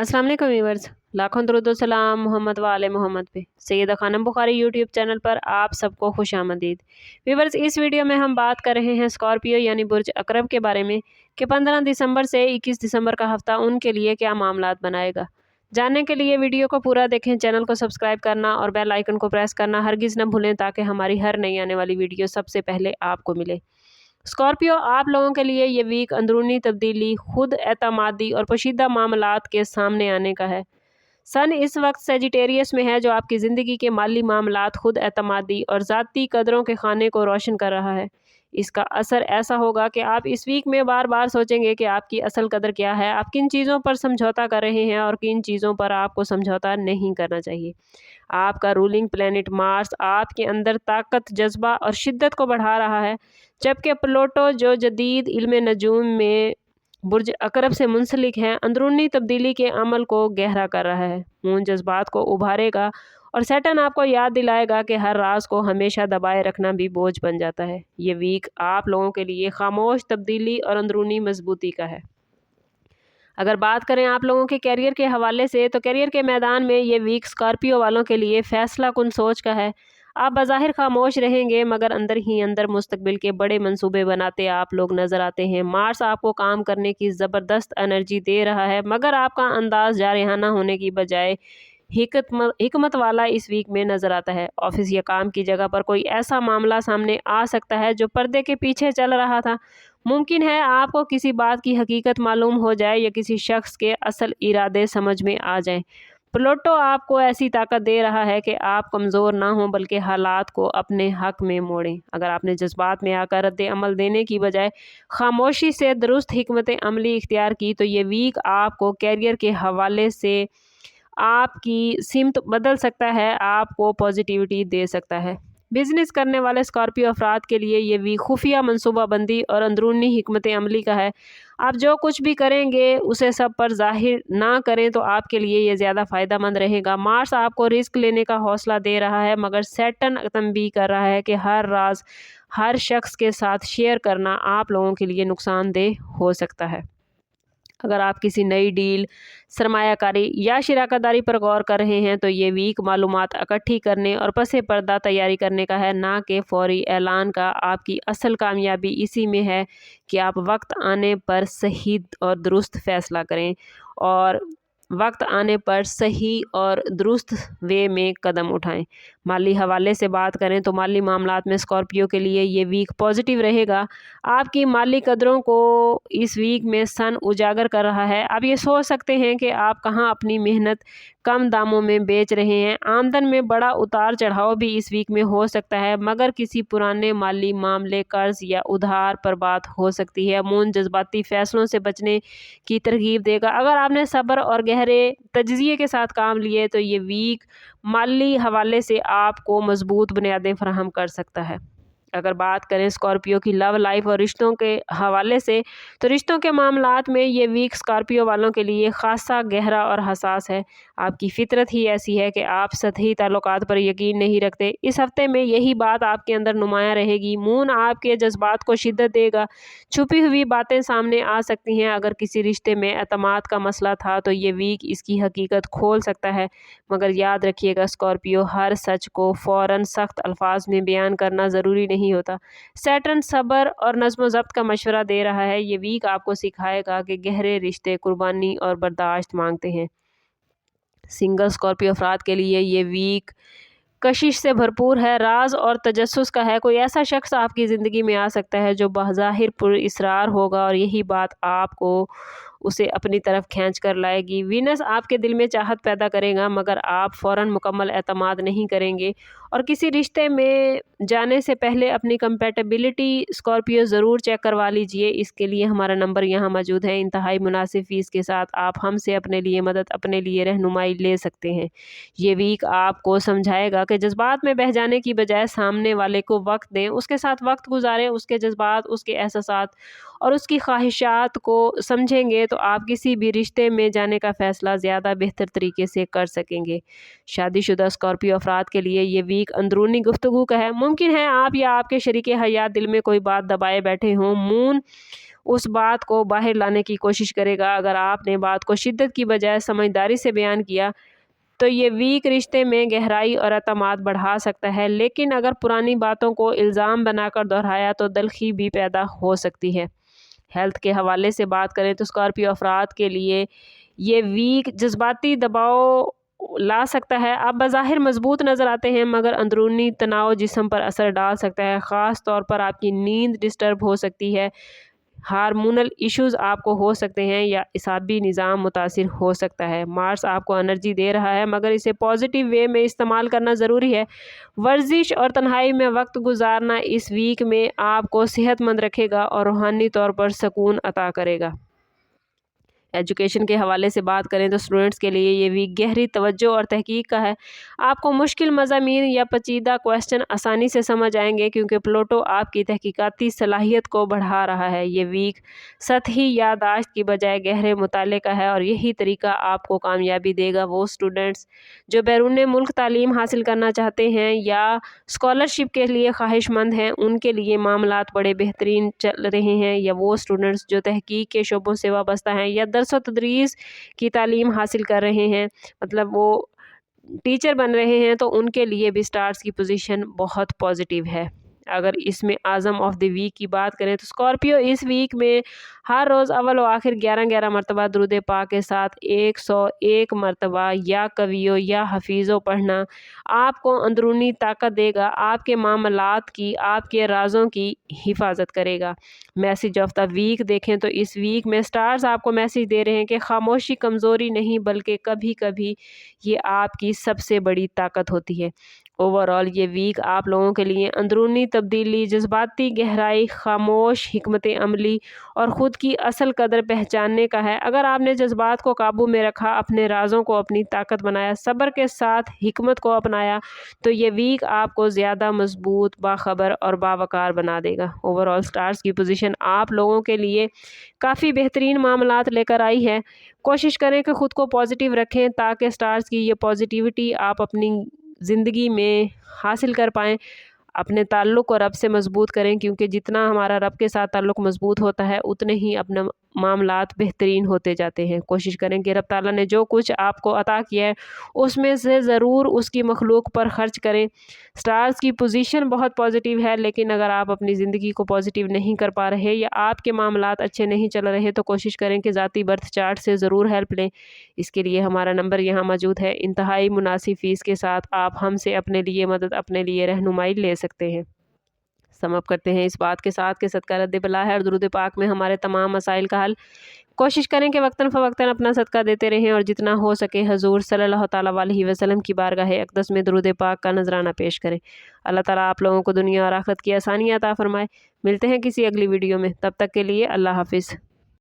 अस्सलाम वालेकुम व्यूअर्स, लाखों दरूद व सलाम मोहम्मद व आले मोहम्मद पे। सैयदा खानम बुखारी यूट्यूब चैनल पर आप सबको खुशामदीद। व्यूअर्स, इस वीडियो में हम बात कर रहे हैं स्कॉर्पियो यानी बुर्ज अकरब के बारे में कि 15 दिसंबर से 21 दिसंबर का हफ्ता उनके लिए क्या मामलात बनाएगा। जानने के लिए वीडियो को पूरा देखें, चैनल को सब्सक्राइब करना और बेल आइकन को प्रेस करना हरगिज़ न भूलें ताकि हमारी हर नई आने वाली वीडियो सबसे पहले आपको मिले। स्कॉर्पियो आप लोगों के लिए ये वीक अंदरूनी तब्दीली, खुद एतमादी और पोशीदा मामलात के सामने आने का है। सन इस वक्त सेजिटेरियस में है, जो आपकी ज़िंदगी के माली मामलात, खुद एतमादी और ज़ाती कदरों के खाने को रोशन कर रहा है। इसका असर ऐसा होगा कि आप इस वीक में बार बार सोचेंगे कि आपकी असल कदर क्या है, आप किन चीज़ों पर समझौता कर रहे हैं और किन चीज़ों पर आपको समझौता नहीं करना चाहिए। आपका रूलिंग प्लैनेट मार्स आपके अंदर ताकत, जज्बा और शिद्दत को बढ़ा रहा है, जबकि प्लूटो जो जदीद इल्म नजूम में बुर्ज अकरब से मुंसलिक है, अंदरूनी तब्दीली के अमल को गहरा कर रहा है। मून जज्बात को उभारेगा और सैटर्न आपको याद दिलाएगा कि हर राज को हमेशा दबाए रखना भी बोझ बन जाता है। ये वीक आप लोगों के लिए खामोश तब्दीली और अंदरूनी मजबूती का है। अगर बात करें आप लोगों के कैरियर के हवाले से, तो कैरियर के मैदान में ये वीक स्कॉर्पियो वालों के लिए फैसला कुन सोच का है। आप बज़ाहिर खामोश रहेंगे, मगर अंदर ही अंदर मुस्तकबिल के बड़े मंसूबे बनाते आप लोग नज़र आते हैं। मार्स आपको काम करने की ज़बरदस्त एनर्जी दे रहा है, मगर आपका अंदाज जारहाना होने की बजाय हिकमत वाला इस वीक में नज़र आता है। ऑफिस या काम की जगह पर कोई ऐसा मामला सामने आ सकता है जो पर्दे के पीछे चल रहा था। मुमकिन है आपको किसी बात की हकीकत मालूम हो जाए या किसी शख्स के असल इरादे समझ में आ जाएं। प्लूटो आपको ऐसी ताकत दे रहा है कि आप कमज़ोर ना हों, बल्कि हालात को अपने हक में मोड़ें। अगर आपने जज्बात में आकर रद्द अमल देने की बजाय खामोशी से दुरुस्त हिकमत अमली इख्तियार की, तो ये वीक आपको कैरियर के हवाले से आपकी सिमत बदल सकता है, आपको पॉजिटिविटी दे सकता है। बिजनेस करने वाले स्कॉर्पियो अफराद के लिए ये भी खुफिया मनसूबाबंदी और अंदरूनी हिकमत अमली का है। आप जो कुछ भी करेंगे उसे सब पर जाहिर ना करें, तो आपके लिए ये ज़्यादा फ़ायदा मंद रहेगा। मार्स आपको रिस्क लेने का हौसला दे रहा है, मगर सैटर्न तंबीह कर रहा है कि हर राज हर शख्स के साथ शेयर करना आप लोगों के लिए नुकसानदेह हो सकता है। अगर आप किसी नई डील, सरमायाकारी या शराकतदारी पर गौर कर रहे हैं, तो ये वीक मालूमात इकट्ठी करने और पसे पर्दा तैयारी करने का है, ना कि फौरी ऐलान का। आपकी असल कामयाबी इसी में है कि आप वक्त आने पर सही और दुरुस्त फैसला करें और वक्त आने पर सही और दुरुस्त वे में कदम उठाएं। माली हवाले से बात करें तो माली मामलात में स्कॉर्पियो के लिए ये वीक पॉजिटिव रहेगा। आपकी माली कदरों को इस वीक में सन उजागर कर रहा है। आप ये सोच सकते हैं कि आप कहां अपनी मेहनत कम दामों में बेच रहे हैं। आमदन में बड़ा उतार चढ़ाव भी इस वीक में हो सकता है, मगर किसी पुराने माली मामले, कर्ज या उधार पर बात हो सकती है। मून जज्बाती फैसलों से बचने की तरगीब देगा। अगर आपने सब्र और गहरे तज्जिए के साथ काम लिए, तो ये वीक माली हवाले से आपको मजबूत बुनियादें फराहम कर सकता है। अगर बात करें स्कॉर्पियो की लव लाइफ और रिश्तों के हवाले से, तो रिश्तों के मामलात में ये वीक स्कॉर्पियो वालों के लिए खासा गहरा और हसास है। आपकी फितरत ही ऐसी है कि आप सतही ताल्लुकात पर यकीन नहीं रखते। इस हफ्ते में यही बात आपके अंदर नुमायाँ रहेगी। मून आपके जज्बात को शिद्दत देगा, छुपी हुई बातें सामने आ सकती हैं। अगर किसी रिश्ते में एतमाद का मसला था, तो ये वीक इसकी हकीकत खोल सकता है, मगर याद रखिएगा स्कॉर्पियो, हर सच को फ़ौरन सख्त अल्फाज में बयान करना ज़रूरी नहीं होता। सैटर्न सब्र और नज़्म ज़ब्त का मशवरा दे रहा है। ये वीक आपको सिखाएगा कि गहरे रिश्ते कुर्बानी और बर्दाश्त मांगते हैं। सिंगल स्कॉर्पियो अफराद के लिए ये वीक कशिश से भरपूर है, राज और तजस्सुस का है। कोई ऐसा शख्स आपकी ज़िंदगी में आ सकता है जो बज़ाहिर पुरइसरार होगा, और यही बात आपको उसे अपनी तरफ खींच कर लाएगी। वीनस आपके दिल में चाहत पैदा करेगा, मगर आप फ़ौरन मुकम्मल एतमाद नहीं करेंगे। और किसी रिश्ते में जाने से पहले अपनी कंपैटिबिलिटी स्कॉर्पियो ज़रूर चेक करवा लीजिए। इसके लिए हमारा नंबर यहाँ मौजूद है। इंतहाई मुनासिब फ़ीस के साथ आप हमसे अपने लिए मदद, अपने लिए रहनुमाई ले सकते हैं। ये वीक आपको समझाएगा कि जज्बात में बह जाने की बजाय सामने वाले को वक्त दें, उसके साथ वक्त गुजारें। उसके जज्बात, उसके एहसासात और उसकी ख्वाहिशात को समझेंगे, तो आप किसी भी रिश्ते में जाने का फ़ैसला ज़्यादा बेहतर तरीके से कर सकेंगे। शादीशुदा स्कॉर्पियो अफराद के लिए ये वीक अंदरूनी गुफ्तगू का है। मुमकिन है आप या आपके शरीके हयात दिल में कोई बात दबाए बैठे हों। मून उस बात को बाहर लाने की कोशिश करेगा। अगर आपने बात को शिद्दत की बजाय समझदारी से बयान किया तो ये वीक रिश्ते में गहराई और एतमाद बढ़ा सकता है, लेकिन अगर पुरानी बातों को इल्ज़ाम बनाकर दोहराया तो तल्ख़ी भी पैदा हो सकती है। हेल्थ के हवाले से बात करें तो स्कॉर्पियो अफराद के लिए ये वीक जज्बाती दबाव ला सकता है। आप बज़ाहिर मजबूत नज़र आते हैं मगर अंदरूनी तनाव जिस्म पर असर डाल सकता है। ख़ास तौर पर आपकी नींद डिस्टर्ब हो सकती है, हार्मोनल इश्यूज़ आपको हो सकते हैं या इसाबी निज़ाम मुतासिर हो सकता है। मार्स आपको एनर्जी दे रहा है मगर इसे पॉजिटिव वे में इस्तेमाल करना ज़रूरी है। वर्जिश और तन्हाई में वक्त गुजारना इस वीक में आपको सेहतमंद रखेगा और रूहानी तौर पर सुकून अता करेगा। एजुकेशन के हवाले से बात करें तो स्टूडेंट्स के लिए ये वीक गहरी तवज्जो और तहकीक का है। आपको मुश्किल मज़ामीन या पेचीदा क्वेश्चन आसानी से समझ आएंगे क्योंकि प्लूटो आपकी तहकीकाती सलाहियत को बढ़ा रहा है। ये वीक सतही याददाश्त की बजाय गहरे मुताले का है और यही तरीका आपको कामयाबी देगा। वो स्टूडेंट्स जो बैरून मुल्क तालीम हासिल करना चाहते हैं या स्कॉलरशिप के लिए ख्वाहिशमंद हैं उनके लिए मामलात बड़े बेहतरीन चल रहे हैं, या वो स्टूडेंट्स जो तहकीक के शोबों से वाबस्ता हैं या दरस व तदरीस की तालीम हासिल कर रहे हैं, मतलब वो टीचर बन रहे हैं, तो उनके लिए भी स्टार्स की पोजीशन बहुत पॉजिटिव है। अगर इसमें आज़म ऑफ द वीक की बात करें तो स्कॉर्पियो इस वीक में हर रोज़ अव्वल व आखिर 11 मरतबा दुरूद पाक के साथ 101 मरतबा या कवियो या हफीज़ो पढ़ना आपको अंदरूनी ताकत देगा, आपके मामलात की, आपके राज़ों की हिफाजत करेगा। मैसेज ऑफ द वीक देखें तो इस वीक में स्टार्स आपको मैसेज दे रहे हैं कि खामोशी कमज़ोरी नहीं बल्कि कभी कभी ये आपकी सबसे बड़ी ताकत होती है। ओवरऑल ये वीक आप लोगों के लिए अंदरूनी तब्दीली, जज्बाती गहराई, खामोश हिकमत अमली और ख़ुद की असल कदर पहचानने का है। अगर आपने जज्बात को काबू में रखा, अपने राज़ों को अपनी ताकत बनाया, सब्र के साथ हिकमत को अपनाया, तो ये वीक आपको ज़्यादा मजबूत, बाखबर और बावकार बना देगा। ओवरऑल स्टार्स की पोजीशन आप लोगों के लिए काफ़ी बेहतरीन मामलात लेकर आई है। कोशिश करें कि ख़ुद को पॉजिटिव रखें ताकि स्टार्स की ये पॉजिटिविटी आप अपनी ज़िंदगी में हासिल कर पाएँ। अपने ताल्लुक़ को रब से मज़बूत करें क्योंकि जितना हमारा रब के साथ ताल्लुक़ मज़बूत होता है उतने ही अपना मामलात बेहतरीन होते जाते हैं। कोशिश करें कि रब ताला ने जो कुछ आपको अता किया है उसमें से ज़रूर उसकी मखलूक पर ख़र्च करें। स्टार्स की पोजीशन बहुत पॉजिटिव है, लेकिन अगर आप अपनी ज़िंदगी को पॉजिटिव नहीं कर पा रहे या आपके मामलात अच्छे नहीं चल रहे तो कोशिश करें कि ज़ाती बर्थ चार्ट से ज़रूर हेल्प लें। इसके लिए हमारा नंबर यहाँ मौजूद है। इंतहाई मुनासिब फ़ीस के साथ आप हमसे अपने लिए मदद, अपने लिए रहनुमाई ले सकते हैं। समअप करते हैं इस बात के साथ कि सदका रद्द बला है और दुरूद पाक में हमारे तमाम मसाइल का हल। कोशिश करें कि वक्तन फ़वक्तन अपना सदका देते रहें और जितना हो सके हजूर सल्लल्लाहु तआला अलैहि वसल्लम की बारगाह अक़दस में दुरूद पाक का नजराना पेश करें। अल्लाह ताला आप लोगों को दुनिया और आखिरत की आसानियाँ अता फरमाए। मिलते हैं किसी अगली वीडियो में, तब तक के लिए अल्लाह हाफ़िज़।